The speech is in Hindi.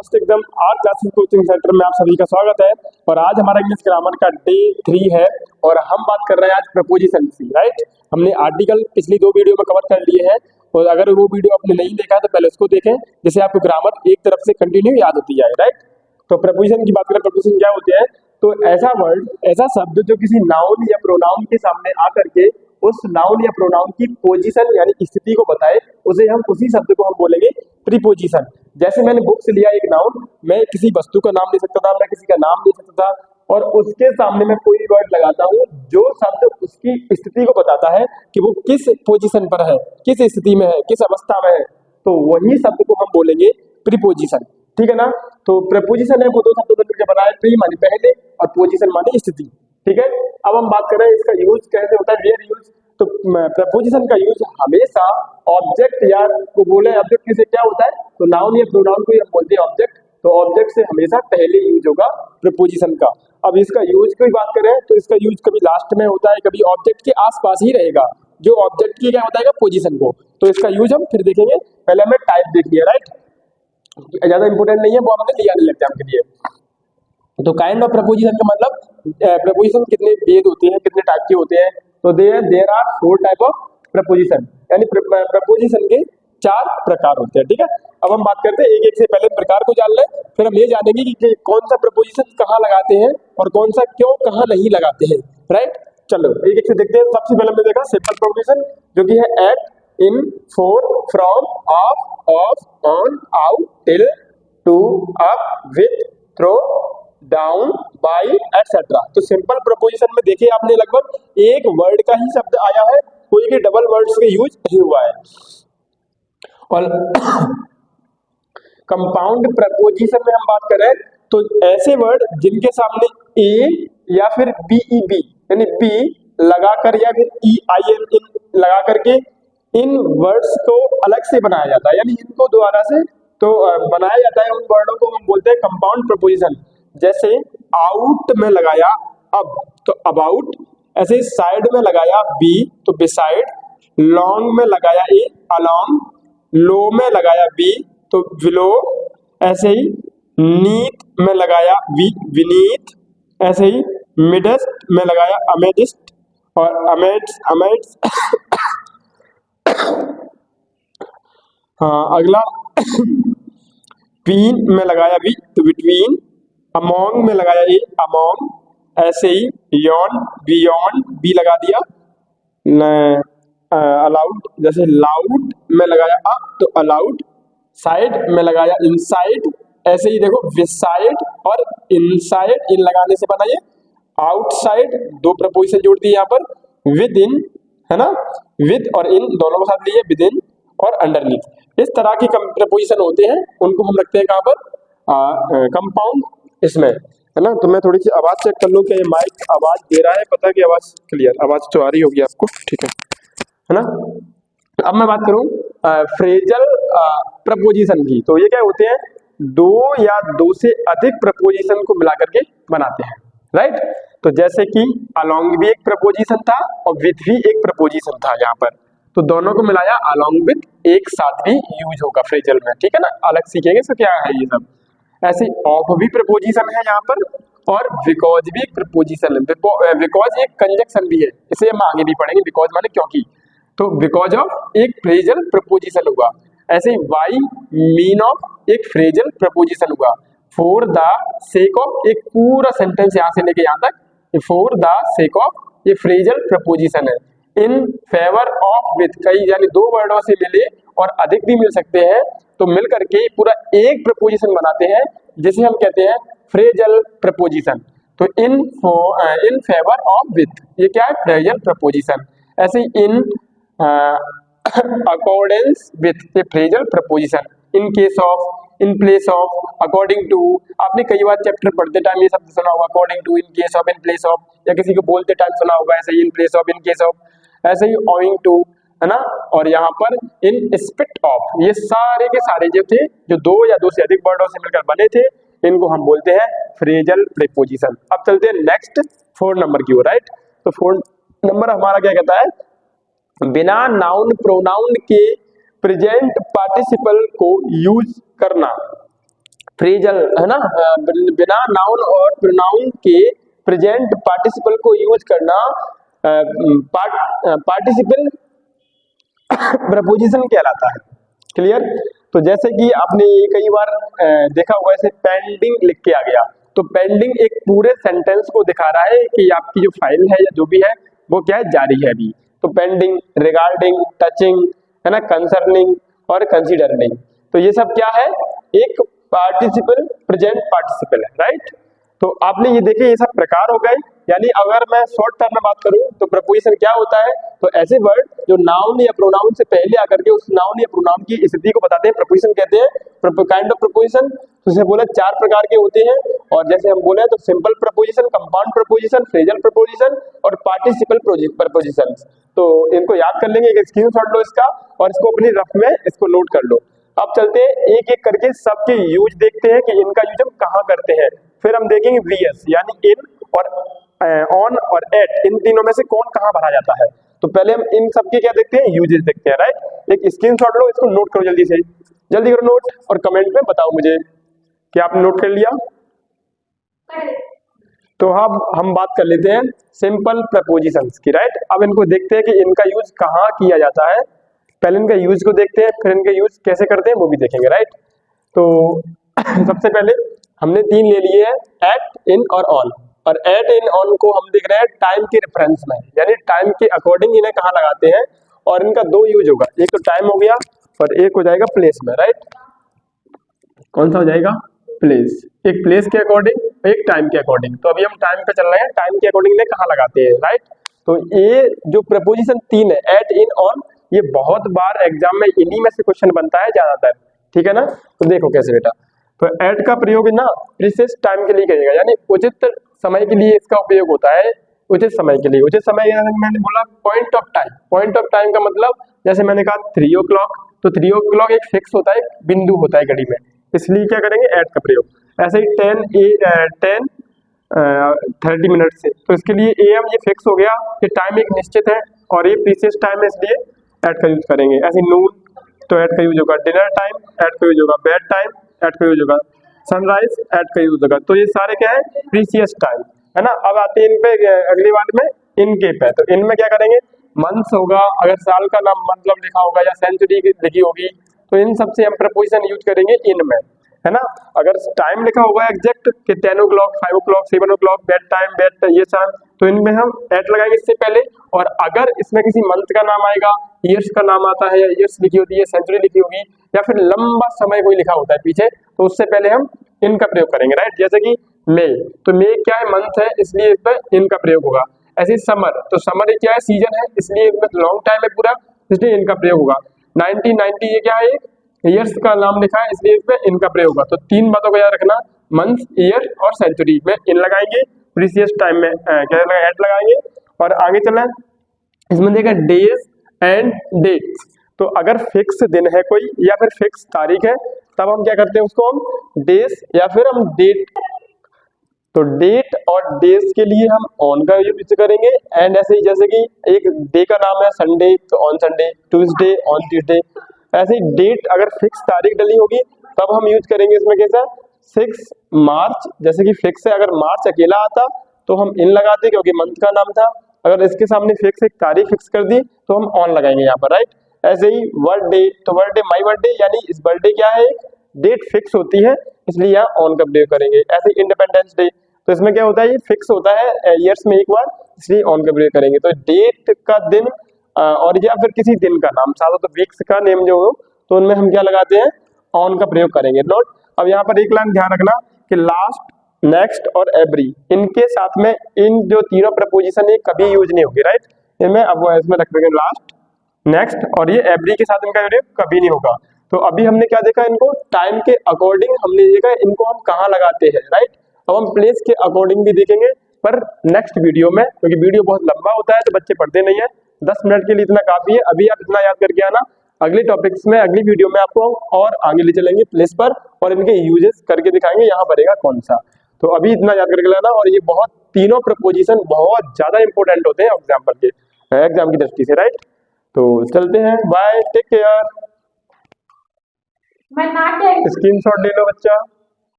मस्त एकदम आज क्लासेस कोचिंग सेंटर में आप सभी का स्वागत है। और आज हमारा इंग्लिश ग्रामर का डे 3 है और हम बात कर रहे हैं आज प्रपोजिशन की। राइट, हमने आर्टिकल पिछली 2 वीडियो में कवर कर लिए हैं और अगर वो वीडियो आपने नहीं देखा है तो पहले उसको देखें, जिससे आपको ग्रामर एक तरफ से कंटिन्यू याद होती जाए। राइट, तो प्रपोजिशन की बात करें, प्रपोजिशन क्या होते हैं? तो ऐसा वर्ड, ऐसा शब्द जो किसी नाउन या प्रोनाउन के सामने आकर के उस नाउन या प्रोनाउन की पोजीशन यानी स्थिति को बताए, उसे हम उसी शब्द को हम बोलेंगे प्रीपोजिशन। जैसे मैंने बुक से लिया एक नाउन, मैं किसी वस्तु का नाम ले सकता था, मैं किसी का नाम ले सकता था और उसके सामने मैं कोई वर्ड लगाता हूँ जो शब्द उसकी स्थिति को बताता है कि वो किस पोजीशन पर है, किस स्थिति में है, किस अवस्था में है, तो वही शब्द को हम बोलेंगे प्रीपोजिशन। ठीक है ना? तो प्रपोजिशन है वो दो शब्दों मिलकर बना है, प्री माने पहले और पोजीशन माने स्थिति। ठीक है, अब हम बात कर रहे हैं इसका यूज कैसे होता है, वेयर यूज। तो प्रपोजिशन का यूज हमेशा ऑब्जेक्ट या को बोले ऑब्जेक्ट से क्या होता है, तो नाउन या प्रोनाउन को हम बोलते हैं ऑब्जेक्ट, तो ऑब्जेक्ट से हमेशा पहले यूज होगा प्रपोजिशन का। अब इसका यूज की बात करें तो इसका यूज कभी लास्ट में होता है, कभी ऑब्जेक्ट के आसपास ही रहेगा, जो ऑब्जेक्ट की क्या बताएगा पोजीशन को। तो इसका यूज हम फिर देखेंगे, पहले हमें टाइप देख लिया। राइट, ज्यादा इंपोर्टेंट नहीं है, वो हमने लिया नहीं एग्जाम के लिए। तो काइंड ऑफ प्रपोजिशन का मतलब प्रपोजिशन कितने भेद होते हैं, कितने टाइप के होते हैं, तो there are 4 type of preposition, यानी प्रपोजिशन के 4 प्रकार होते हैं। ठीक है, अब हम बात करते हैं एक एक से, पहले प्रकार को जान लें, फिर हम ये जानेंगे कि कौन सा प्रपोजिशन कहाँ लगाते हैं और कौन सा क्यों कहाँ नहीं लगाते हैं। राइट, चलो एक एक से देखते हैं। सबसे पहले हमने देखा सिंपल प्रपोजिशन, जो कि है at, in, for, from, of, on, out, till, to, up, with, through, down, by, etcetera. तो सिंपल प्रपोजिशन में देखिए आपने लगभग एक वर्ड का ही शब्द आया है, कोई भी डबल वर्ड्स का यूज नहीं हुआ है। और कंपाउंड प्रपोजिशन में हम बात करें तो ऐसे वर्ड जिनके सामने ए या फिर बीईबी यानी बी लगाकर या फिर ईआईएन इन लगा करके इन वर्ड्स को अलग से बनाया जाता है, यानी इनको दोबारा से तो बनाया जाता है, उन वर्डों को हम बोलते हैं कंपाउंड प्रपोजिशन। जैसे आउट में लगाया अब, तो अबाउट, ऐसे साइड में लगाया बी तो बिसाइड, लॉन्ग में लगाया ए अलॉन्ग, लो में लगाया बी तो बिलो, ऐसे ही नीथ में लगाया वी विनीथ, ऐसे ही मिडेस्ट में लगाया अमेडिस्ट और अमेड्स हाँ अगला बीन में लगाया बी तो बिटवीन, अमोंग में लगाया ए अमोंग, ऐसे ही यॉन बियॉन्ड बी लगा दिया, अलाउड जैसे लाउड में लगाया अ तो अलाउड, साइड में लगाया इनसाइड, ऐसे ही देखो विसाइड और इनसाइड इन लगाने से बना ये आउटसाइड, 2 प्रपोजिशन जोड़ दिए यहाँ पर, विद इन है ना, विद और इन दोनों को साथ लिए, विद इन और अंडरनीथ। इस तरह की प्रपोजिशन होते हैं, उनको हम रखते हैं कहाँ पर, कंपाउंड इसमें, है ना। तो मैं थोड़ी सी आवाज चेक कर लूँ कि ये माइक आवाज दे रहा है, पता कि आवाज क्लियर, आवाज तो आ रही होगी आपको, ठीक है ना। अब मैं बात करूं फ्रेजल प्रपोजिशन की, तो ये क्या होते हैं, 2 या 2 से अधिक प्रपोजिशन को मिलाकर के बनाते हैं। राइट, तो जैसे कि अलोंग भी एक प्रपोजिशन था और विथ भी एक प्रपोजिशन था यहाँ पर, तो दोनों को मिलाया अलोंग विथ, एक साथ भी यूज होगा फ्रेजल में। ठीक है ना, अलग सीखेंगे इसका क्या है ये सब। ऐसे ऑफ भी प्रपोजिशन है यहाँ पर और बिकॉज भी एक प्रपोजिशन है। बिकॉज एक कंजक्शन भी है, इसे हम आगे भी पढ़ेंगे, बिकॉज माने क्योंकि, तो बिकॉज ऑफ एक फ्रेजल प्रपोजिशन हुआ। ऐसे वाई मीन ऑफ एक फ्रेजल प्रपोजिशन हुआ। फॉर द सेक ऑफ एक पूरा सेंटेंस यहाँ से लेके यहाँ तक, फॉर द सेक ऑफ ये फ्रेजल प्रपोजिशन है। इन फेवर ऑफ विथ, कई यानी 2 वर्डों से मिले और अधिक भी मिल सकते हैं, तो मिल करके पूरा एक प्रपोजिशन बनाते हैं, जिसे हम कहते हैं फ्रेजल प्रपोजिशन। तो इन फेवर ऑफ विथ ये क्या है, फ्रेजल प्रपोजिशन। ऐसे इन अकॉर्डेंस विथ ये phrasal preposition. In case of, in place of, according to, आपने कई बार चैप्टर पढ़ते टाइम ये शब्द सुना होगा, according to, in case of, in place of, या किसी को बोलते टाइम सुना होगा ऐसे ही in place of, in case of, ऐसे ही ओइंग टू, है ना। और यहाँ पर इन रिस्पेक्ट ऑफ, ये सारे के सारे जो थे, जो 2 या 2 से अधिक वर्डों से मिलकर बने थे, इनको हम बोलते हैं फ्रेजल प्रीपोजिशन। अब चलते हैं नेक्स्ट 4 नंबर की ओर। राइट, तो 4 नंबर हमारा क्या कहता है, बिना नाउन प्रोनाउन के प्रेजेंट पार्टिसिपल को यूज करना। फ्रेजल है ना, बिना नाउन और प्रोनाउन के प्रेजेंट पार्टिसिपल को यूज करना पार्टिसिपल प्रपोजिशन कहलाता है। क्लियर। तो जैसे कि आपने ये कई बार देखा होगा, ऐसे पेंडिंग लिख के आ गया, तो पेंडिंग एक पूरे सेंटेंस को दिखा रहा है कि आपकी जो फाइल है या जो भी है वो क्या है, जारी है अभी। तो पेंडिंग, रिगार्डिंग, टचिंग है ना, कंसर्निंग और कंसीडरिंग, तो ये सब क्या है, एक पार्टिसिपल प्रेजेंट पार्टिसिपल है, राइट। तो आपने ये देखे ये सब प्रकार हो गए। यानी अगर मैं शॉर्ट टर्म में बात करूं तो प्रपोजिशन क्या होता है, तो ऐसे वर्ड जो नाउन या प्रोनाउन से पहले आकर के उस नाउन या प्रोनाउन की स्थिति को बताते हैं, प्रपोजिशन कहते हैं। काइंड ऑफ प्रपोजिशन तो जैसे बोले 4 प्रकार के होते हैं, और जैसे हम बोले तो simple preposition, compound preposition, phrasal preposition और पार्टिसिपल प्रपोजिशन। तो इनको याद कर लेंगे, एक स्क्रीनशॉट लो इसका और इसको अपनी रफ में इसको नोट कर लो। अब चलते हैं एक एक करके सबके यूज देखते हैं कि इनका यूज हम कहाँ करते हैं। फिर हम देखेंगे वीएस यानी इन और ऑन और एट, इन तीनों में से कौन कहाँ भरा जाता है। तो पहले हम इन सबके क्या देखते हैं, यूजेस देखते हैं, राइट। एक स्क्रीनशॉट लो, इसको नोट करो जल्दी से, जल्दी करो नोट और कमेंट में बताओ मुझे कि आपने नोट कर लिया। तो अब हम बात कर लेते हैं सिंपल प्रपोजिशंस की, राइट। अब इनको देखते हैं कि इनका यूज कहाँ किया जाता है। पहले इनका यूज को देखते हैं, फिर इनका यूज कैसे करते हैं वो भी देखेंगे, राइट। तो सबसे पहले हमने 3 ले लिए हैं, एट, इन और ऑन। और एट, इन, ऑन को हम देख रहे हैं टाइम के रेफरेंस में, यानी टाइम के अकॉर्डिंग इन्हें कहाँ लगाते हैं। और इनका 2 यूज होगा, एक तो टाइम हो गया और एक हो जाएगा प्लेस में, राइट। कौन सा हो जाएगा, प्लेस। एक प्लेस के अकॉर्डिंग, एक टाइम के अकॉर्डिंग। तो अभी हम टाइम पे चल रहे हैं, टाइम के अकॉर्डिंग इन्हें कहाँ लगाते हैं, राइट। तो ये जो प्रपोजिशन 3 है, एट, इन, ऑन, ये बहुत बार एग्जाम में इन्हीं में से क्वेश्चन बनता है ज्यादातर, ठीक है ना। तो देखो कैसे बेटा, तो एट का प्रयोग ना प्रीसियस टाइम के लिए करिएगा, यानी उचित समय के लिए इसका उपयोग होता है। उचित समय के लिए, उचित समय मैंने बोला point of time. Point of time का मतलब जैसे मैंने कहा 3 o'clock, तो 3 o'clock एक फिक्स होता है, बिंदु होता है घड़ी में, इसलिए क्या करेंगे, एट का प्रयोग। ऐसे ही 10:30 मिनट से, तो इसके लिए AM ये फिक्स हो गया कि टाइम एक निश्चित है और ये प्रीसियस टाइम है, इसलिए एट का यूज करेंगे। ऐसे नून, तो एट का यूज होगा। डिनर टाइम, एट का यूज होगा। बेड टाइम, एट का यूज होगा। सनराइज, एट का यूज होगा। तो ये सारे क्या है, प्रीसियस टाइम, है ना। अब आते हैं इन पे अगली बार में इनके पे, तो इनमें क्या करेंगे, मंथ्स होगा, अगर साल का नाम मतलब लिखा होगा या सेंचुरी लिखी होगी, तो इन सबसे हम प्रपोजिशन यूज करेंगे इनमें, है ना। अगर टाइम लिखा होगा एग्जैक्ट कि 10 o'clock, 5 o'clock, 7 o'clock, bed time, bed ये टाइम, तो इनमें हम एट लगाएंगे इससे पहले। और अगर इसमें किसी मंथ का नाम आएगा, ईयर्स का नाम आता है, या ईयर्स लिखी होती है, सेंचुरी लिखी होगी, या फिर लंबा समय कोई लिखा होता है पीछे, तो उससे पहले हम इनका प्रयोग करेंगे, राइट। जैसे कि मई, तो मई क्या है, मंथ है, इसलिए इस पर इनका प्रयोग होगा। ऐसे समर, तो समर क्या है, सीजन है, इसलिए लॉन्ग टाइम है पूरा, इसलिए इनका प्रयोग होगा। 1990 ये क्या है, ईयर्स का नाम लिखा है, इसलिए इसमें इनका प्रयोग होगा। तो 3 बातों को याद रखना, मंथ, ईयर और सेंचुरी में इन लगाएंगे, प्रीसियस टाइम में क्या लगाएंगे, एट लगाएंगे। और आगे चलें, इसमें देखा डेज एंड डेट्स, तो अगर फिक्स दिन है कोई या फिर फिक्स तारीख है, तब हम क्या करते हैं, उसको हम डेज या फिर हम डेट, तो डेट और डेज के लिए हम ऑन का यूज करेंगे। एंड ऐसे ही जैसे कि एक डे का नाम है संडे, तो on Sunday, Tuesday on Tuesday. ऐसे ही डेट अगर फिक्स तारीख डली होगी तब हम यूज करेंगे इसमें कैसा, 6 मार्च, जैसे कि फिक्स है, अगर मार्च अकेला आता तो हम इन लगाते क्योंकि मंथ का नाम था। अगर इसके सामने फिक्स एक तारीख फिक्स कर दी तो हम ऑन लगाएंगे यहाँ पर, राइट। ऐसे ही बर्थडे, तो बर्थडे माई बर्थडे, यानी इस बर्थडे क्या है, डेट फिक्स होती है, इसलिए यहाँ ऑन का प्रयोग करेंगे। ऐसे इंडिपेंडेंस डे, तो इसमें क्या होता है, ये फिक्स होता है ईयर्स में एक बार, इसलिए ऑन का प्रयोग करेंगे। तो डेट का दिन और या फिर किसी दिन का नाम, साथ तो वीक्स का नेम जो हो, तो उनमें हम क्या लगाते हैं, ऑन का प्रयोग करेंगे, नोट। अब यहाँ पर एक लाइन ध्यान रखना कि लास्ट, नेक्स्ट और एवरी, इनके साथ में इन जो तीनों प्रपोजिशन ये कभी यूज नहीं होगी, राइट। इनमें अब इसमें रख देंगे लास्ट, नेक्स्ट और ये एवरी के साथ इनका प्रयोग कभी नहीं होगा। तो अभी हमने क्या देखा, इनको टाइम के अकॉर्डिंग हमने देखा इनको हम कहाँ लगाते हैं, राइट। अब हम प्लेस के अकॉर्डिंग भी देखेंगे, पर नेक्स्ट वीडियो में, क्योंकि वीडियो बहुत लंबा होता है तो बच्चे पढ़ते नहीं है। 10 मिनट के लिए इतना काफी है, अभी आप इतना याद करके आना। अगले टॉपिक्स में, अगली वीडियो में आपको और आगे ले चलेंगे प्लेस पर और इनके यूजेस करके दिखाएंगे, यहाँ बनेगा कौन सा। तो अभी इतना याद करके लाना। और ये बहुत, तीनों प्रपोजिशन बहुत ज्यादा इंपॉर्टेंट होते हैं एग्जाम की दृष्टि से, राइट। तो चलते हैं, बाय, टेक केयर। स्क्रीनशॉट ले लो बच्चा।